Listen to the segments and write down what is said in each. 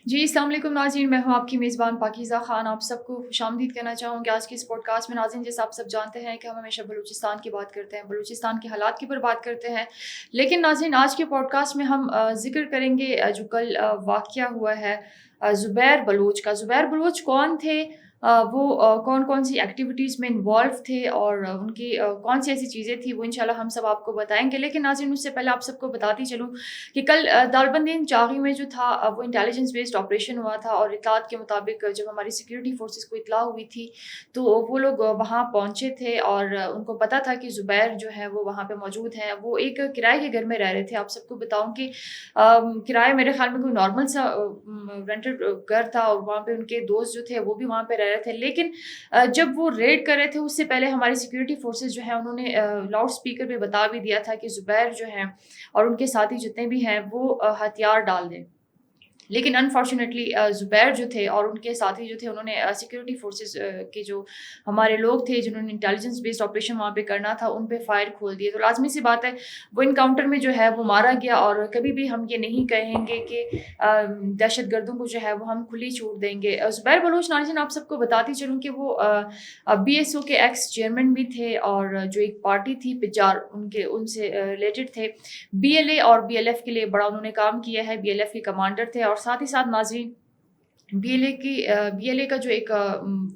جی السلام علیکم ناظرین، میں ہوں آپ کی میزبان پاکیزہ خان. آپ سب کو خوش آمدید کہنا چاہوں گی آج کی اس پوڈ کاسٹ میں. ناظرین، جیسے آپ سب جانتے ہیں کہ ہم ہمیشہ بلوچستان کی بات کرتے ہیں، بلوچستان کے حالات کے اوپر بات کرتے ہیں. لیکن ناظرین، آج کے پوڈ کاسٹ میں ہم ذکر کریں گے جو کل واقعہ ہوا ہے زبیر بلوچ کا. زبیر بلوچ کون تھے، وہ کون کون سی ایکٹیویٹیز میں انوالو تھے اور ان کی کون سی ایسی چیزیں تھیں، وہ انشاءاللہ ہم سب آپ کو بتائیں گے. لیکن ناظرین، اس سے پہلے آپ سب کو بتاتی چلوں کہ کل دالبندین چاغی میں جو تھا وہ انٹیلیجنس بیسڈ آپریشن ہوا تھا، اور اطلاعات کے مطابق جب ہماری سیکیورٹی فورسز کو اطلاع ہوئی تھی تو وہ لوگ وہاں پہنچے تھے اور ان کو پتہ تھا کہ زبیر جو ہے وہ وہاں پہ موجود ہیں. وہ ایک کرائے کے گھر میں رہ رہے تھے. آپ سب کو بتاؤں کہ کرایہ میرے خیال میں کوئی نارمل سا رینٹڈ گھر تھا، اور وہاں پہ ان کے دوست جو تھے وہ بھی وہاں پہ رہ رہے تھے. لیکن جب وہ ریڈ کر رہے تھے اس سے پہلے ہماری سیکیورٹی فورسز جو ہیں انہوں نے لاؤڈ اسپیکر پہ بتا بھی دیا تھا کہ زبیر جو ہیں اور ان کے ساتھی جتنے بھی ہیں وہ ہتھیار ڈال دیں. لیکن انفارچونیٹلی زبیر جو تھے اور ان کے ساتھی جو تھے انہوں نے سیکیورٹی فورسز کے جو ہمارے لوگ تھے جنہوں نے انٹیلیجنس بیسڈ آپریشن وہاں پہ کرنا تھا ان پہ فائر کھول دیے. تو لازمی سی بات ہے وہ انکاؤنٹر میں جو ہے وہ مارا گیا. اور کبھی بھی ہم یہ نہیں کہیں گے کہ دہشت گردوں کو جو ہے وہ ہم کھلی چھوٹ دیں گے. زبیر بلوچ ناظرین، آپ سب کو بتاتی چلوں کہ وہ بی ایس او کے ایکس چیئرمین بھی تھے، اور جو ایک پارٹی تھی پجار ان سے ریلیٹڈ تھے. بی ایل اے اور بی ایل ایف کے لیے بڑا انہوں نے کام کیا ہے. بی ایل ایف کے کمانڈر تھے، اور ساتھ ہی ساتھ ناظرین بی ایل اے کا جو ایک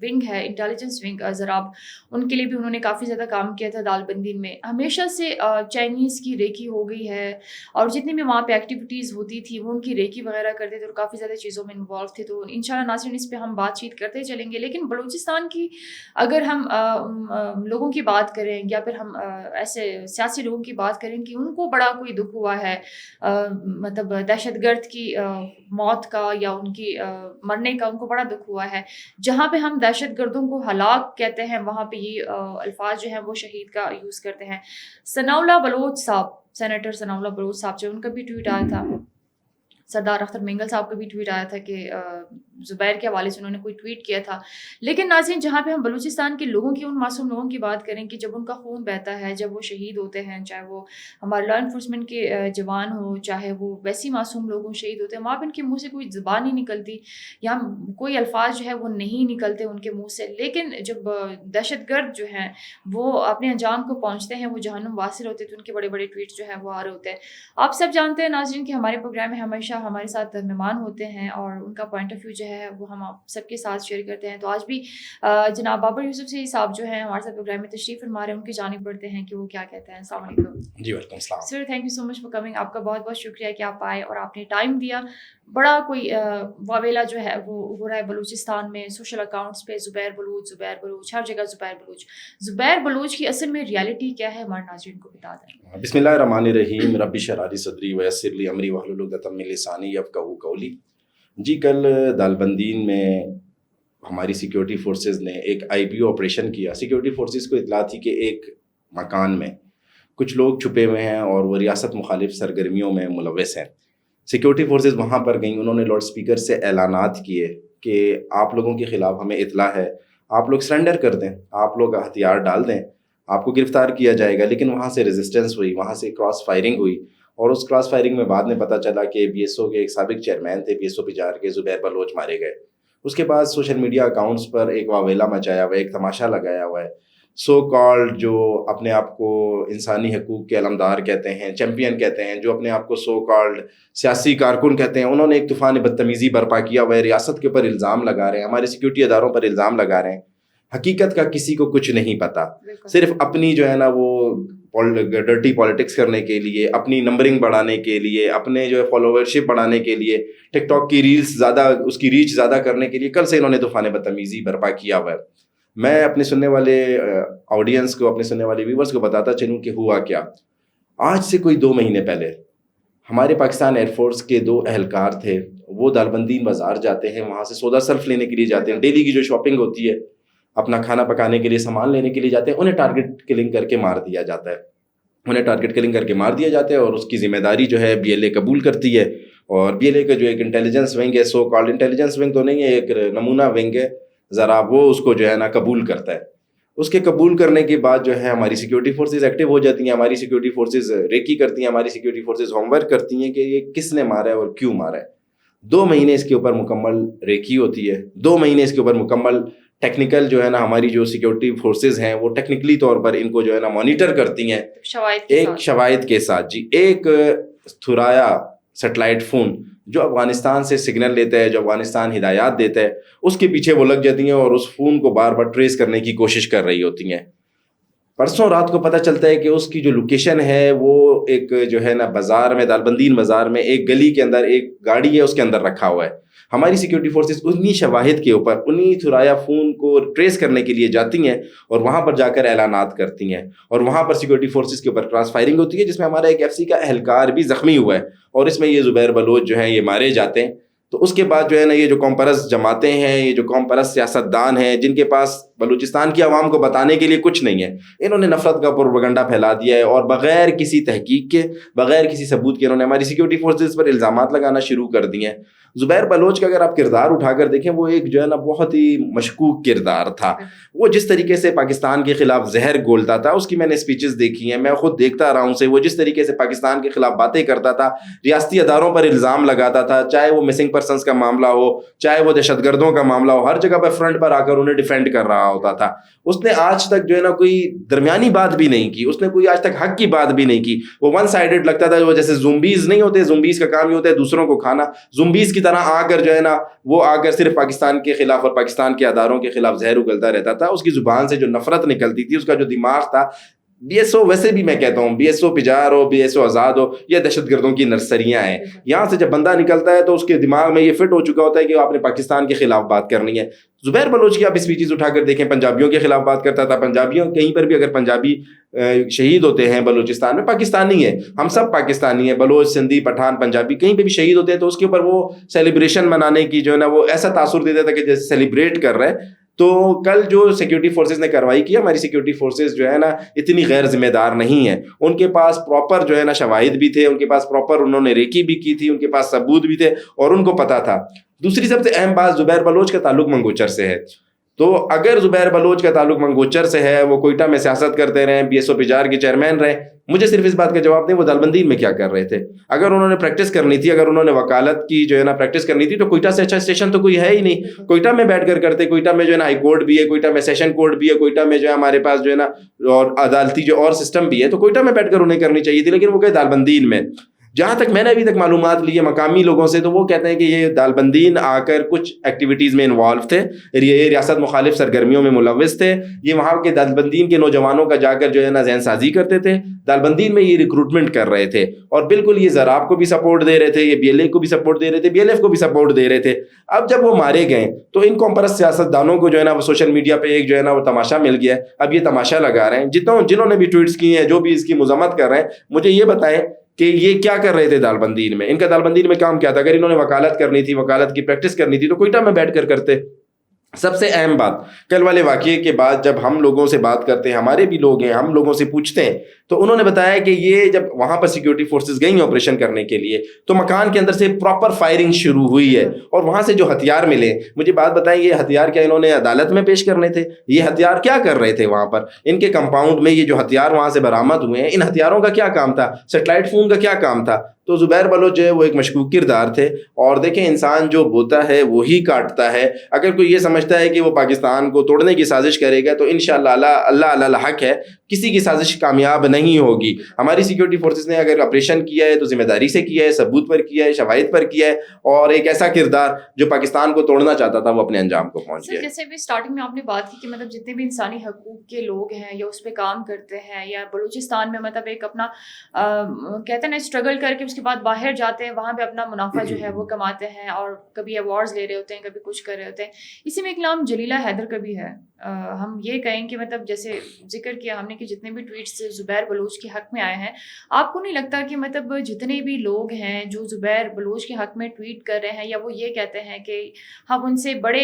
ونگ ہے انٹیلیجنس ونگ زراب، ان کے لیے بھی انہوں نے کافی زیادہ کام کیا تھا. دالبندین میں ہمیشہ سے چائنیز کی ریکی ہو گئی ہے، اور جتنی بھی وہاں پہ ایکٹیویٹیز ہوتی تھی وہ ان کی ریکی وغیرہ کرتے تھے اور کافی زیادہ چیزوں میں انوالو تھے. تو انشاءاللہ ناظرین اس پہ ہم بات چیت کرتے چلیں گے. لیکن بلوچستان کی اگر ہم لوگوں کی بات کریں یا پھر ہم ایسے سیاسی لوگوں کی بات کریں کہ ان کو بڑا کوئی دکھ ہوا ہے مطلب دہشت گرد کی موت کا یا ان کی مرنے کا، ان کو بڑا دکھ ہوا ہے. جہاں پہ ہم دہشت گردوں کو ہلاک کہتے ہیں وہاں پہ یہ الفاظ جو ہیں وہ شہید کا یوز کرتے ہیں. ثناء اللہ بلوچ صاحب، سینیٹر ثناء اللہ بلوچ صاحب جو ان کا بھی ٹویٹ آیا تھا، سردار اختر مینگل صاحب کا بھی ٹویٹ آیا تھا کہ زبیر کے حوالے سے انہوں نے کوئی ٹویٹ کیا تھا. لیکن ناظرین، جہاں پہ ہم بلوچستان کے لوگوں کی، ان معصوم لوگوں کی بات کریں کہ جب ان کا خون بہتا ہے، جب وہ شہید ہوتے ہیں، چاہے وہ ہمارے لا انفورسمنٹ کے جوان ہوں، چاہے وہ ویسی معصوم لوگ ہوں شہید ہوتے ہیں، وہاں پہ ان کے منہ سے کوئی زبان نہیں نکلتی یا کوئی الفاظ جو ہے وہ نہیں نکلتے ان کے منہ سے. لیکن جب دہشت گرد جو ہیں وہ اپنے انجام کو پہنچتے ہیں، وہ جہنم واصل ہوتے ہیں، تو ان کے بڑے بڑے ٹویٹس جو ہیں وہ آ رہے ہوتے ہیں. آپ سب جانتے ہیں ناظرین کہ ہمارے پروگرام میں ہمیشہ ہمارے ساتھ مہمان ہوتے ہیں اور ان کا پوائنٹ آف ویو جو ہے وہ ہم آپ سب کے ساتھ شیئر کرتے ہیں. تو آج بھی جناب بابر یوسف سی صاحب جو ہیں ہمارے ساتھ پروگرام میں تشریف فرما رہے ہیں، ان کی جانب پڑھتے ہیں کہ وہ کیا کہتے ہیں. السلام علیکم. جی وعلیکم السلام. Sir thank you so much for coming. آپ کا بہت بہت شکریہ کہ آپ آئے اور آپ نے ٹائم دیا. بڑا کوئی واویلا جو ہے وہ ہو رہا ہے بلوچستان میں سوشل اکاؤنٹس پہ، زبیر بلوچ ہر جگہ زبیر بلوچ. زبیر بلوچ کی اصل میں ریالٹی کیا ہے ہمارے ناظرین کو بتا دیں. بسم اللہ الرحمن الرحیم. رب اشرح لی صدری ویسر لی امری واحلل عقدۃ من لسانی یفقہوا قولی. جی کل دالبندین میں ہماری سیکیورٹی فورسز نے ایک آئی بی او آپریشن کیا. سیکیورٹی فورسز کو اطلاع تھی کہ ایک مکان میں کچھ لوگ چھپے ہوئے ہیں اور وہ ریاست مخالف سرگرمیوں میں ملوث ہیں. سیکیورٹی فورسز وہاں پر گئیں. انہوں نے لاؤڈ اسپیکر سے اعلانات کیے کہ آپ لوگوں کے خلاف ہمیں اطلاع ہے، آپ لوگ سرنڈر کر دیں، آپ لوگ ہتھیار ڈال دیں، آپ کو گرفتار کیا جائے گا. لیکن وہاں سے ریزسٹنس ہوئی، وہاں سے کراس فائرنگ ہوئی، اور اس کراس فائرنگ میں بعد میں پتہ چلا کہ بی ایس او کے ایک سابق چیئرمین تھے، بی ایس او پجار کے، زبیر بلوچ، مارے گئے. اس کے بعد سوشل میڈیا اکاؤنٹس پر ایک واویلا مچایا ہوا ہے، ایک تماشا لگایا ہوا ہے. سو کالڈ جو اپنے آپ کو انسانی حقوق کے علمدار کہتے ہیں، چیمپئن کہتے ہیں، جو اپنے آپ کو سو کالڈ سیاسی کارکن کہتے ہیں، انہوں نے ایک طوفان بدتمیزی برپا کیا ہوا ہے. ریاست کے اوپر الزام لگا رہے ہیں، ہمارے سیکورٹی اداروں پر الزام لگا رہے ہیں. حقیقت کا کسی کو کچھ نہیں پتا، صرف اپنی جو ہے نا وہ ڈرٹی پالیٹکس کرنے کے لیے، اپنی نمبرنگ بڑھانے کے لیے، اپنے جو ہے فالوورشپ بڑھانے کے لیے، ٹک ٹاک کی ریلز زیادہ، اس کی ریچ زیادہ کرنے کے لیے کل سے انہوں نے طوفان بدتمیزی برپا کیا ہوا ہے. میں اپنے سننے والے آڈینس کو، اپنے سننے والے ویورز کو بتاتا چلوں کہ ہوا کیا. آج سے کوئی 2 مہینے پہلے ہمارے پاکستان ایئر فورس کے 2 اہلکار تھے. وہ دالبندین بازار جاتے ہیں، وہاں سے سودا صرف لینے کے لیے جاتے ہیں، ڈیلی کی جو شاپنگ ہوتی ہے، اپنا کھانا پکانے کے لیے سامان لینے کے لیے جاتے ہیں. انہیں ٹارگٹ کلنگ کر کے مار دیا جاتا ہے، اور اس کی ذمہ داری جو ہے بی ایل اے قبول کرتی ہے. اور بی ایل اے کا جو ایک انٹیلیجنس ونگ ہے، سو کالڈ انٹیلیجنس ونگ تو نہیں ہے، ایک نمونہ ونگ ہے ذرا، وہ اس کو جو ہے نا قبول کرتا ہے. اس کے قبول کرنے کے بعد جو ہے ہماری سیکورٹی فورسز ایکٹیو ہو جاتی ہیں. ہماری سیکورٹی فورسز ریکی کرتی ہیں، ہماری سیکورٹی فورسز ہوم ورک کرتی ہیں کہ یہ کس نے مارا ہے اور کیوں مارا ہے. 2 مہینے اس کے اوپر مکمل ریکی ہوتی ہے, 2 مہینے اس کے اوپر مکمل ٹیکنیکل جو ہے نا ہماری جو سیکیورٹی فورسز ہیں وہ ٹیکنیکلی طور پر ان کو جو ہے نا مانیٹر کرتی ہیں ایک شواہد کے ساتھ. جی, ایک تھرایا سیٹلائٹ فون جو افغانستان سے سگنل لیتا ہے, جو افغانستان ہدایات دیتا ہے, اس کے پیچھے وہ لگ جاتی ہیں اور اس فون کو بار بار ٹریس کرنے کی کوشش کر رہی ہوتی ہیں. پرسوں رات کو پتہ چلتا ہے کہ اس کی جو لوکیشن ہے وہ ایک جو ہے نا بازار میں, دالبندین بازار میں ایک گلی کے اندر ایک گاڑی ہے, اس کے اندر رکھا ہوا ہے. ہماری سیکیورٹی فورسز انہی شواہد کے اوپر انہی تھرایا فون کو ٹریس کرنے کے لیے جاتی ہیں اور وہاں پر جا کر اعلانات کرتی ہیں, اور وہاں پر سیکیورٹی فورسز کے اوپر کراس فائرنگ ہوتی ہے جس میں ہمارا ایک FCC کا اہلکار بھی زخمی ہوا ہے, اور اس میں یہ زبیر بلوچ جو ہیں یہ مارے جاتے ہیں. تو اس کے بعد جو ہے نا یہ جو قوم پرست جماعتیں ہیں, یہ جو قوم پرست سیاستدان ہیں جن کے پاس بلوچستان کی عوام کو بتانے کے لیے کچھ نہیں ہے, انہوں نے نفرت کا پروپیگنڈا پھیلا دیا ہے اور بغیر کسی تحقیق کے, بغیر کسی ثبوت کے انہوں نے ہماری سیکیورٹی فورسز پر الزامات لگانا شروع کر دیے ہیں. زبیر بلوچ کا اگر آپ کردار اٹھا کر دیکھیں وہ ایک جو ہے نا بہت ہی مشکوک کردار تھا. وہ جس طریقے سے پاکستان کے خلاف زہر گھولتا تھا, اس کی میں نے اسپیچز دیکھی ہیں, میں خود دیکھتا رہا ہوں اسے. وہ جس طریقے سے پاکستان کے خلاف باتیں کرتا تھا, ریاستی اداروں پر الزام لگاتا تھا, چاہے وہ مسنگ پرسنس کا معاملہ ہو, چاہے وہ دہشت گردوں کا معاملہ ہو, ہر جگہ پہ فرنٹ پر آ کر انہیں ڈیفینڈ کر رہا ہوتا تھا. اس نے آج تک جو ہے نا کوئی درمیانی بات بھی نہیں کی, اس نے کوئی آج تک حق کی بات بھی نہیں کی. وہ ون سائیڈڈ لگتا تھا, وہ جیسے زومبیز نہیں ہوتے, زومبیز کا کام ہی ہوتا ہے دوسروں کو کھانا, زومبیز کی طرح آ کر جو ہے نا وہ آ کر صرف پاکستان کے خلاف اور پاکستان کے اداروں کے خلاف زہر اگلتا رہتا تھا. اس کی زبان سے جو نفرت نکلتی تھی, اس کا جو دماغ تھا, BSO ویسے بھی میں کہتا ہوں BSO پجار ہو, BSO آزاد ہو, یہ دہشت گردوں کی نرسریاں ہیں. یہاں سے جب بندہ نکلتا ہے تو اس کے دماغ میں یہ فٹ ہو چکا ہوتا ہے کہ آپ نے پاکستان کے خلاف بات کرنی ہے. زبیر بلوچ کی آپ اسپیچز اٹھا کر دیکھیں, پنجابیوں کے خلاف بات کرتا تھا. پنجابیوں کہیں پر بھی اگر پنجابی شہید ہوتے ہیں بلوچستان میں, پاکستانی ہے, ہم سب پاکستانی ہیں, بلوچ, سندھی, پٹھان, پنجابی کہیں پہ بھی شہید ہوتے ہیں تو اس کے اوپر وہ سیلیبریشن منانے کی جو ہے نا وہ ایسا تاثر دیتا تھا کہ جیسے سیلیبریٹ کر رہے ہیں. تو کل جو سیکیورٹی فورسز نے کارروائی کی, ہماری سیکیورٹی فورسز جو ہے نا اتنی غیر ذمہ دار نہیں ہیں. ان کے پاس پراپر جو ہے نا شواہد بھی تھے, ان کے پاس پراپر انہوں نے ریکی بھی کی تھی, ان کے پاس ثبوت بھی تھے اور ان کو پتا تھا. دوسری سب سے اہم بات, زبیر بلوچ کا تعلق منگوچر سے ہے. تو اگر زبیر بلوچ کا تعلق منگوچر سے ہے, وہ کوئٹہ میں سیاست کرتے رہے, BSO پجار کے چیئرمین رہے, مجھے صرف اس بات کا جواب دیں وہ دالبندین میں کیا کر رہے تھے. اگر انہوں نے پریکٹس کرنی تھی, اگر انہوں نے وکالت کی جو ہے نا پریکٹس کرنی تھی, تو کوئٹہ سے اچھا اسٹیشن تو کوئی ہے ہی نہیں. کوئٹہ میں بیٹھ کر کرتے, کوئٹہ میں جو ہے نا ہائی کورٹ بھی ہے, کوئٹہ میں سیشن کورٹ بھی ہے, کوئٹہ میں جو ہے ہمارے پاس جو ہے نا اور عدالتی جو اور سسٹم بھی ہے, تو کوئٹہ میں بیٹھ کر انہیں کرنی چاہیے تھی. لیکن وہ کہ دالبندین میں, جہاں تک میں نے ابھی تک معلومات لی ہے مقامی لوگوں سے, تو وہ کہتے ہیں کہ یہ دالبندین آ کر کچھ ایکٹیویٹیز میں انوالو تھے, یہ ریاست مخالف سرگرمیوں میں ملوث تھے. یہ وہاں کے دالبندین کے نوجوانوں کا جا کر جو ہے نا ذہن سازی کرتے تھے, دالبندین میں یہ ریکروٹمنٹ کر رہے تھے, اور بالکل یہ زراب کو بھی سپورٹ دے رہے تھے, یہ BLA کو بھی سپورٹ دے رہے تھے, BLF کو بھی سپورٹ دے رہے تھے. اب جب وہ مارے گئے تو ان قوم پرست سیاستدانوں کو جو ہے نا وہ سوشل میڈیا پہ ایک جو ہے نا وہ تماشا مل گیا ہے. اب یہ تماشا لگا رہے ہیں, جنہوں نے بھی ٹویٹس کی ہیں, جو بھی اس کی مذمت کر رہے ہیں, مجھے یہ بتائیں کہ یہ کیا کر رہے تھے دالبندین میں. ان کا دالبندین میں کام کیا تھا؟ اگر انہوں نے وکالت کرنی تھی, وکالت کی پریکٹس کرنی تھی, تو کوئٹہ میں بیٹھ کر کرتے. سب سے اہم بات, کل والے واقعے کے بعد جب ہم لوگوں سے بات کرتے ہیں, ہمارے بھی لوگ ہیں, ہم لوگوں سے پوچھتے ہیں, تو انہوں نے بتایا کہ یہ جب وہاں پر سیکیورٹی فورسز گئی ہیں آپریشن کرنے کے لیے, تو مکان کے اندر سے پراپر فائرنگ شروع ہوئی ہے, اور وہاں سے جو ہتھیار ملے, مجھے بات بتائیں یہ ہتھیار کیا انہوں نے عدالت میں پیش کرنے تھے؟ یہ ہتھیار کیا کر رہے تھے وہاں پر؟ ان کے کمپاؤنڈ میں یہ جو ہتھیار وہاں سے برآمد ہوئے ہیں, ان ہتھیاروں کا کیا کام تھا؟ سیٹلائٹ فون کا کیا کام تھا؟ تو زبیر بلوچ جو ہے وہ ایک مشکوک کردار تھے. اور دیکھیں, انسان جو بوتا ہے وہی کاٹتا ہے. اگر کوئی یہ سمجھتا ہے کہ وہ پاکستان کو توڑنے کی سازش کرے گا, تو انشاءاللہ اللہ الحق ہے کسی کی سازش کامیاب نہیں ہوگی. ہماری سیکیورٹی فورسز نے اگر آپریشن کیا ہے تو ذمہ داری سے کیا ہے, ثبوت پر کیا ہے, شواہد پر کیا ہے, اور ایک ایسا کردار جو پاکستان کو توڑنا چاہتا تھا وہ اپنے انجام کو پہنچ گیا. جیسے بھی اسٹارٹنگ میں آپ نے بات کی کہ مطلب جتنے بھی انسانی حقوق کے لوگ ہیں یا اس پہ کام کرتے ہیں, یا بلوچستان میں مطلب ایک اپنا کہتے ہیں نا اسٹرگل کر کے اس کے بعد باہر جاتے ہیں, وہاں پہ اپنا منافع جو ہے وہ کماتے ہیں, اور کبھی ایوارڈز لے رہے ہوتے ہیں, کبھی کچھ کر رہے ہوتے ہیں. اسی میں ایک نام جلیلہ حیدر کا بھی ہے. ہم یہ کہیں کہ مطلب جیسے ذکر کیا ہم نے کہ جتنے بھی ٹویٹس زبیر بلوچ کے حق میں آئے ہیں, آپ کو نہیں لگتا کہ مطلب جتنے بھی لوگ ہیں جو زبیر بلوچ کے حق میں ٹویٹ کر رہے ہیں, یا وہ یہ کہتے ہیں کہ ہم ان سے بڑے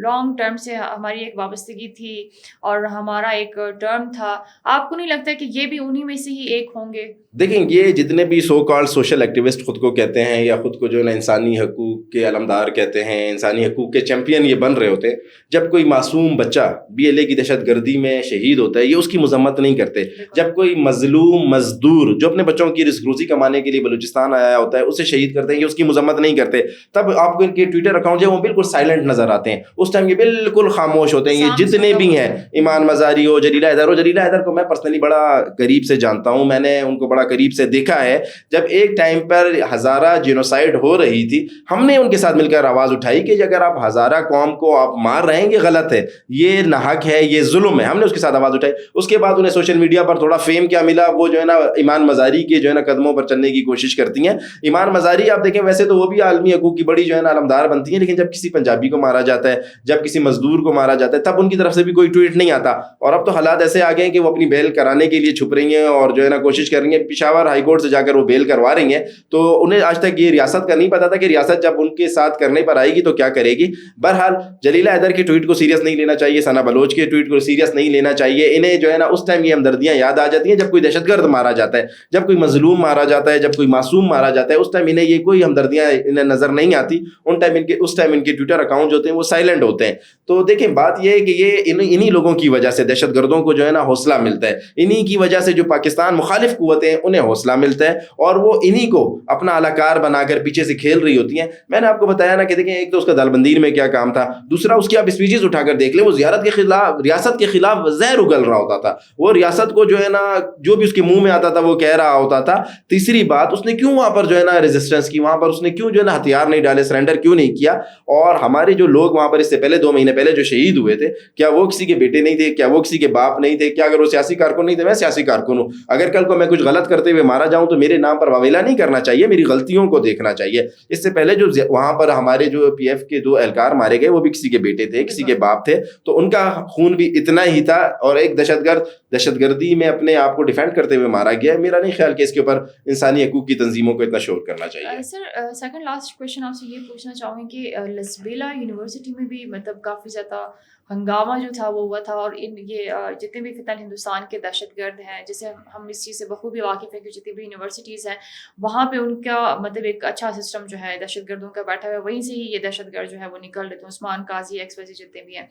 لانگ ٹرم سے ہماری ایک وابستگی تھی اور ہمارا ایک ٹرم تھا, آپ کو نہیں لگتا کہ یہ بھی انہی میں سے ہی ایک ہوں گے؟ دیکھیں, یہ جتنے بھی سو کالڈ سوشل ایکٹیوسٹ خود کو کہتے ہیں, یا خود کو جو ہے نا انسانی حقوق کے علمدار کہتے ہیں, انسانی حقوق کے چیمپئن یہ بن رہے ہوتے ہیں, جب کوئی معصوم بچہ BLA کی دہشت گردی میں شہید ہوتا ہے, یہ اس کی مذمت مذمت نہیں کرتے. جب کوئی مظلوم مزدور جو اپنے بچوں کی رزق روزی کمانے کے لیے بلوچستان آیا ہوتا ہے اسے شہید کرتے ہیں, یہ اس کی مذمت نہیں کرتے, تب آپ کو ان کے ٹویٹر اکاؤنٹ جو ہے وہ بالکل سائلنٹ نظر آتے ہیں. اس ٹائم یہ بالکل خاموش ہوتے ہیں. یہ جتنے بھی ہیں, ایمان مزاری ہو, جلیلہ حیدر ہو, جلیلہ حیدر کو میں پرسنلی بڑا قریب سے جانتا ہوں, میں نے ان کو بڑا قریب سے دیکھا ہے. جب ایک ٹائم پر ہزارہ جینوسائیڈ ہو رہی تھی, ہم نے ان کے ساتھ مل کر آواز اٹھائی کہ اگر آپ ہزارہ قوم کو آپ مار رہے ہیں یہ غلط ہے, یہ ناحق ہے, یہ ظلم ہے. ہم نے اس کے ساتھ آواز اٹھائی. اس کے بعد انہیں سوشل میڈیا پر تھوڑا فیم کیا ملا, وہ جو ہے نا ایمان مزاری کے جو ہے نا قدموں پر چلنے کی کوشش کرتی ہیں. ایمان مزاری آپ دیکھیں ویسے تو وہ بھی عالمی حقوق کی بڑی جو ہے نا علمدار بنتی ہیں, لیکن جب کسی پنجابی کو مارا جاتا ہے, جب کسی مزدور کو مارا جاتا ہے, تب ان کی طرف سے بھی کوئی ٹویٹ نہیں آتا. اور اب تو حالات ایسے آ گئے ہیں کہ وہ اپنی بیل کرانے کے لیے چھپ رہی ہیں اور جو ہے نا کوشش کر رہی ہیں. پشاور ہائی کورٹ سے جا کر وہ بیل کروا رہی ہیں. تو انہیں آج تک یہ ریاست کا نہیں پتا تھا کہ ریاست جب ان کے ساتھ کرنے پر آئے گی تو کیا کرے گی. بہرحال جلیلہ حیدر کے ٹویٹ کو سیریس نہیں لینا چاہیے, ثنا بلوچ کے ٹویٹ کو سیریس نہیں لینا چاہیے. انہیں جو ہے نا اس ٹائم یہ ہمدردیاں یاد آ جاتی ہیں جب کوئی دہشت گرد مارا جاتا ہے, جب کوئی مظلوم مارا جاتا ہے, جب کوئی معصوم مارا جاتا ہے. اس ٹائم انہیں یہ کوئی ہمدردیاں انہیں نظر نہیں آتی. اس ٹائم ان کے ٹویٹر اکاؤنٹ جو ہوتے ہیں وہ سائلنٹ ہوتے ہیں. تو دیکھیں بات یہ ہے کہ یہ انہی لوگوں کی وجہ سے دہشت گردوں کو جو ہے نا حوصلہ ملتا ہے. انہی کی وجہ سے جو پاکستان مخالف قوتیں ہیں انہیں حوصلہ ملتا ہے, اور وہ انہی کو اپنا اعلی کار بنا کر پیچھے سے کھیل رہی ہوتی ہیں. میں نے آپ کو بتایا نا کہ دیکھیں ایک تو اس کا دالبندین میں کیا کام تھا, دوسرا اس کی آپ اسپیچز اٹھا کر دیکھ لیں, وہ زیارت کے خلاف, ریاست کے خلاف زہر اگل رہا ہوتا تھا. وہ ریاست کو جو ہے نا جو بھی اس کے منہ میں آتا تھا وہ کہہ رہا ہوتا تھا. تیسری بات, اس نے کیوں وہاں پر جو ہے نا ریزسٹنس کی, وہاں پر اس نے کیوں جو ہے نا ہتھیار نہیں ڈالے, سرنڈر کیوں نہیں کیا. اور ہمارے جو لوگ وہاں پر اس سے پہلے 2 مہینے پہلے جو شہید ہوئے تھے, کیا وہ کسی کے بیٹے نہیں تھے, کیا وہ کسی کے باپ نہیں تھے, کیا اگر وہ سیاسی کارکن نہیں تھے؟ میں سیاسی کارکن ہوں, اگر کل کو میں کچھ غلط کرتے ہوئے مارا جاؤں تو میرے نام پر واویلا نہیں کرنا چاہیے, میری غلطیوں کو دیکھنا چاہیے. اس سے پہلے جو وہاں پر ہمارے جو پی ایف کے 2 اہلکار مارے گئے وہ بھی کسی کے بیٹے تھے, کسی کے باپ تھے, تو ان کا خون بھی اتنا ہی تھا. اور ایک دہشت گردی میں اپنے آپ کو ڈیفینڈ کرتے ہوئے مارا گیا. میرا نہیں خیال کہ اس کے اوپر انسانی حقوق کی تنظیموں کو اتنا شور کرنا چاہیے. سر سیکنڈ لاسٹ کویشچن آپ سے یہ پوچھنا چاہوں گی کہ لسبیلا یونیورسٹی میں بھی مطلب کافی زیادہ ہنگامہ جو تھا وہ ہوا تھا, اور یہ جتنے بھی فتح ہندوستان کے دہشت گرد ہیں, جیسے ہم اس چیز سے بخوبی واقف ہیں کہ جتنی بھی یونیورسٹیز ہیں وہاں پہ ان کا مطلب ایک اچھا سسٹم جو ہے دہشت گردوں کا بیٹھا ہوا ہے, وہیں سے ہی یہ دہشت گرد جو ہے وہ نکل رہے تھے, عثمان قاضی ایکس ویسی جتنے بھی ہیں.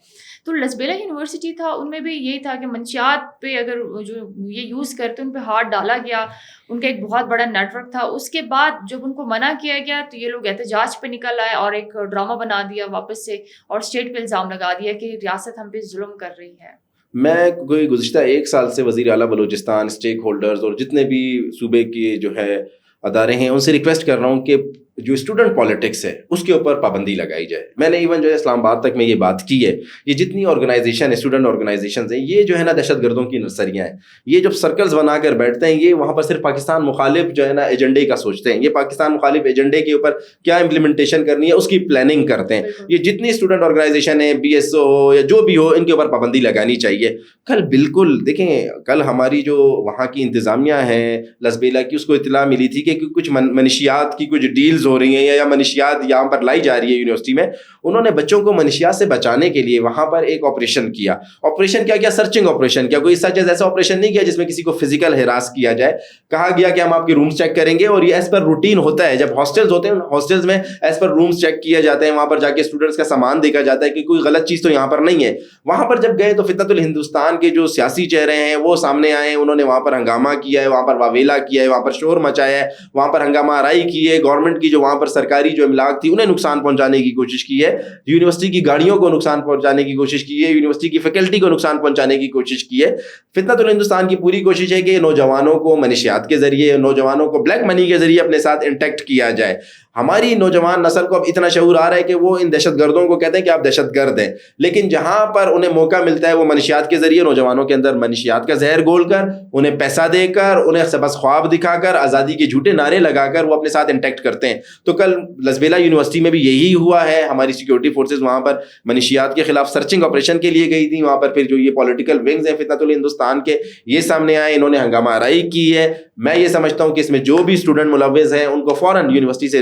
تو لسبیلا یونیورسٹی تھا, ان میں بھی یہی تھا کہ منشیات پہ اگر جو یہ یوز کرتے ان پہ ہاتھ ڈالا گیا, ان کا ایک بہت بڑا نیٹ ورک تھا. اس کے بعد جب ان کو منع کیا گیا تو یہ لوگ احتجاج پہ نکل آئے اور ایک ڈرامہ بنا دیا واپس سے, اور اسٹیٹ پہ الزام لگا دیا کہ ریاست ہم پہ ظلم کر رہی ہے. میں کوئی گزشتہ 1 سال سے وزیر اعلیٰ بلوچستان, اسٹیک ہولڈرز اور جتنے بھی صوبے کے جو ہے ادارے ہیں ان سے ریکویسٹ کر رہا ہوں کہ جو اسٹوڈنٹ پالیٹکس ہے اس کے اوپر پابندی لگائی جائے. میں نے ایون جو ہے اسلام آباد تک میں یہ بات کی ہے, یہ جتنی آرگنائزیشن اسٹوڈنٹ آرگنائزیشنز ہیں یہ جو ہے نا دہشت گردوں کی نرسریاں ہیں. یہ جب سرکلز بنا کر بیٹھتے ہیں یہ وہاں پر صرف پاکستان مخالف جو ہے نا ایجنڈے کا سوچتے ہیں, یہ پاکستان مخالف ایجنڈے کے اوپر کیا امپلیمنٹیشن کرنی ہے اس کی پلاننگ کرتے ہیں. یہ جتنی اسٹوڈنٹ آرگنائزیشن ہیں, بی ایس او ہو یا جو بھی ہو, ان کے اوپر پابندی لگانی چاہیے. کل بالکل دیکھیں, کل ہماری جو وہاں کی انتظامیہ ہے لسبیلا کی, اس کو اطلاع ملی تھی کہ کچھ منشیات کی کچھ ڈیلز ہو رہی ہیں یا منشیات یہاں پر لائی جا رہی ہے یونیورسٹی میں. انہوں نے بچوں کو منشیات سے بچانے کے لیے وہاں پر ایک آپریشن کیا. آپریشن کیا سرچنگ آپریشن کیا, کوئی سچ ایسا آپریشن نہیں کیا جس میں کسی کو فزیکل ہراس کیا جائے. کہا گیا کہ ہم آپ کے رومز چیک کریں گے, اور یہ ایز پر روٹین ہوتا ہے. جب ہاسٹلز ہوتے ہیں ہاسٹلز میں ایز پر رومز چیک کیے جاتے ہیں, وہاں پر جا کے اسٹوڈنٹس کا سامان دیکھا جاتا ہے کہ کوئی غلط چیز تو یہاں پر نہیں ہے. وہاں پر جب گئے تو فتنۃ الہندوستان کے جو سیاسی چہرے ہیں وہ سامنے آئے, انہوں نے وہاں پر ہنگامہ کیا ہے, وہاں پر واویلا کیا ہے, وہاں پر شور مچایا ہے, وہاں پر ہنگامہ آرائی کی ہے. گورنمنٹ کی جو وہاں پر سرکاری جو املاک تھی انہیں نقصان پہنچانے کی کوشش کی ہے, یونیورسٹی کی گاڑیوں کو نقصان پہنچانے کی کوشش کی ہے, یونیورسٹی کی فیکلٹی کو نقصان پہنچانے کی کوشش کی ہے. فتنۃ الہندوستان کی پوری کوشش ہے کہ نوجوانوں کو منشیات کے ذریعے, نوجوانوں کو بلیک منی کے ذریعے اپنے ساتھ انٹیکٹ کیا جائے. ہماری نوجوان نسل کو اب اتنا شعور آ رہا ہے کہ وہ ان دہشت گردوں کو کہتے ہیں کہ آپ دہشت گرد ہیں, لیکن جہاں پر انہیں موقع ملتا ہے وہ منشیات کے ذریعے نوجوانوں کے اندر منشیات کا زہر گھول کر, انہیں پیسہ دے کر, انہیں سبز خواب دکھا کر, آزادی کے جھوٹے نعرے لگا کر وہ اپنے ساتھ انٹیکٹ کرتے ہیں. تو کل لسبیلا یونیورسٹی میں بھی یہی ہوا ہے. ہماری سیکورٹی فورسز وہاں پر منشیات کے خلاف سرچنگ آپریشن کے لیے گئی تھی. وہاں پر پھر جو یہ پولیٹیکل ونگز ہیں فتنۃ الہندوستان کے یہ سامنے آئے, انہوں نے ہنگامہ آرائی کی ہے. میں یہ سمجھتا ہوں کہ اس میں جو بھی اسٹوڈنٹ ملوث ہیں ان کو فوراً یونیورسٹی سے